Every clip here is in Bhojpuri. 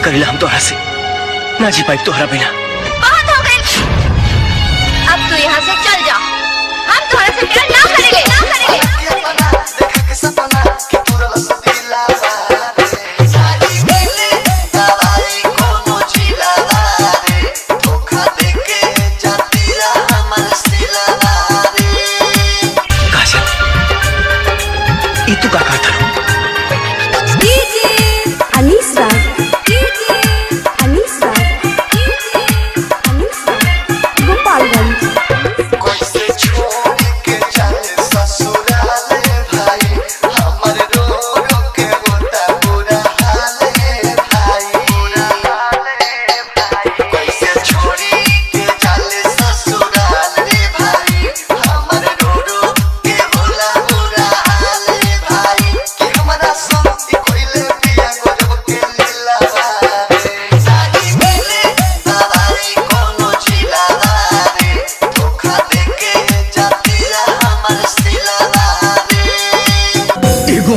करेला हम तोहरा से ना जी पाई तोहरा बिना। बहुत हो गई, अब तू यहाँ से चल जा, हम तोहरा से प्यार ना करेंगे, ना करेंगे। तू का कहता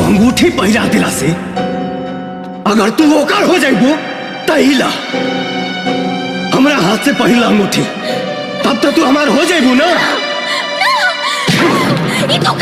अंगूठी पहिरा दिला से अगर तू ओकर हो जाइबो तहिला हमरा हाथ से पहिला अंगूठी तब तो तू हमार हो जाइबो ना। ये तो